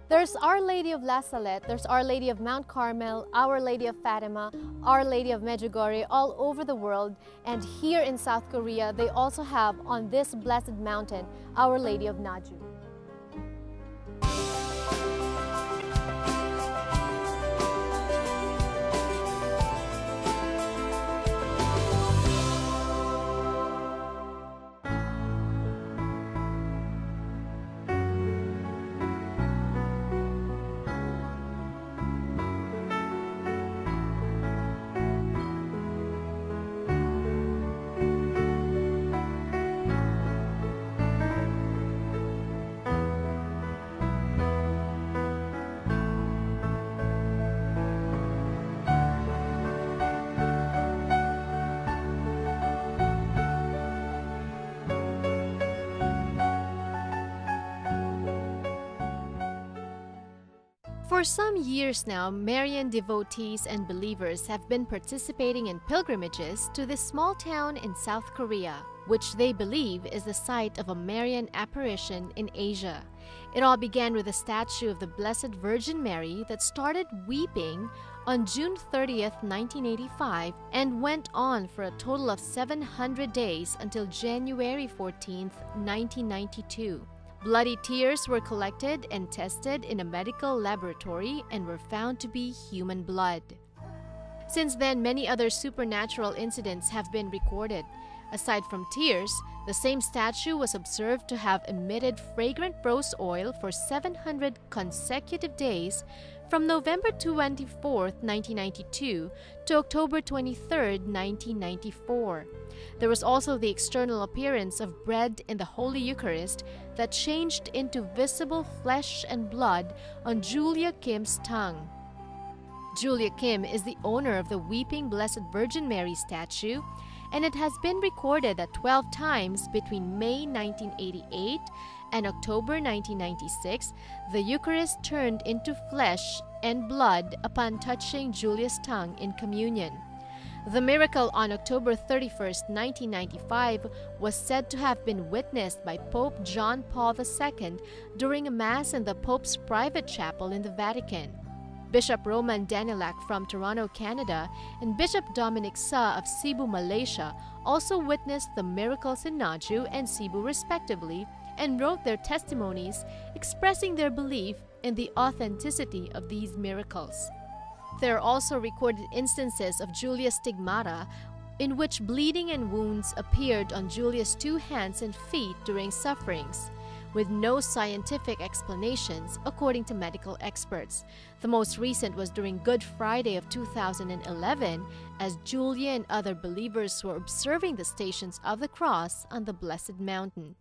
There's Our Lady of La Salette, there's Our Lady of Mount Carmel, Our Lady of Fatima, Our Lady of Medjugorje all over the world. And here in South Korea, they also have on this blessed mountain, Our Lady of Naju. For some years now, Marian devotees and believers have been participating in pilgrimages to this small town in South Korea, which they believe is the site of a Marian apparition in Asia. It all began with a statue of the Blessed Virgin Mary that started weeping on June 30th, 1985 and went on for a total of 700 days until January 14th, 1992. Bloody tears were collected and tested in a medical laboratory and were found to be human blood. Since then, many other supernatural incidents have been recorded. Aside from tears, the same statue was observed to have emitted fragrant rose oil for 700 consecutive days from November 24, 1992 to October 23, 1994. There was also the external appearance of bread in the Holy Eucharist that changed into visible flesh and blood on Julia Kim's tongue. Julia Kim is the owner of the Weeping Blessed Virgin Mary statue, and it has been recorded that 12 times between May 1988 and October 1996, the Eucharist turned into flesh and blood upon touching Julia's tongue in communion. The miracle on October 31, 1995 was said to have been witnessed by Pope John Paul II during a Mass in the Pope's private chapel in the Vatican. Bishop Roman Danilac from Toronto, Canada, and Bishop Dominic Sa of Cebu, Malaysia also witnessed the miracles in Naju and Cebu respectively and wrote their testimonies expressing their belief in the authenticity of these miracles. There are also recorded instances of Julia's stigmata in which bleeding and wounds appeared on Julia's 2 hands and feet during sufferings, with no scientific explanations according to medical experts. The most recent was during Good Friday of 2011 as Julia and other believers were observing the Stations of the Cross on the Blessed Mountain.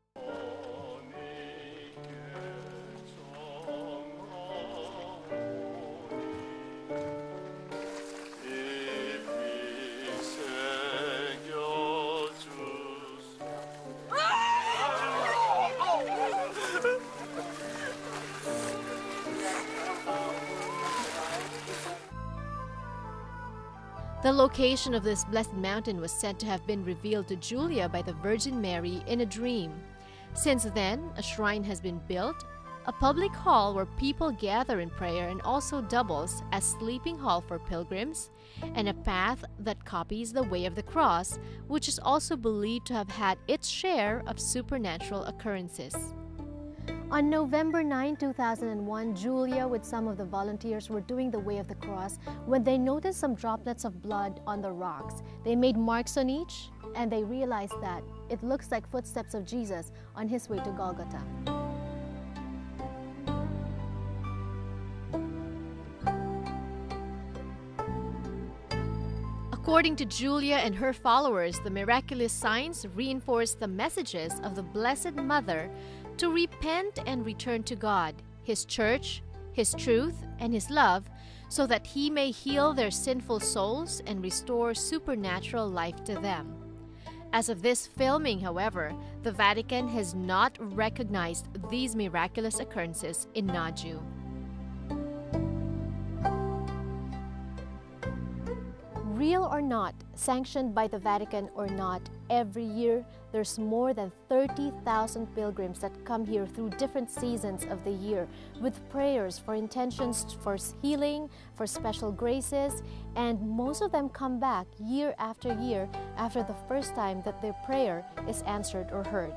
The location of this blessed mountain was said to have been revealed to Julia by the Virgin Mary in a dream. Since then, a shrine has been built, a public hall where people gather in prayer and also doubles as sleeping hall for pilgrims, and a path that copies the Way of the Cross, which is also believed to have had its share of supernatural occurrences. On November 9, 2001, Julia with some of the volunteers were doing the Way of the Cross when they noticed some droplets of blood on the rocks. They made marks on each and they realized that it looks like footsteps of Jesus on his way to Golgotha. According to Julia and her followers, the miraculous signs reinforce the messages of the Blessed Mother to repent and return to God, His Church, His truth, and His love, so that He may heal their sinful souls and restore supernatural life to them. As of this filming, however, the Vatican has not recognized these miraculous occurrences in Naju. Real or not, sanctioned by the Vatican or not, every year there's more than 30,000 pilgrims that come here through different seasons of the year with prayers for intentions for healing, for special graces, and most of them come back year after year after the first time that their prayer is answered or heard.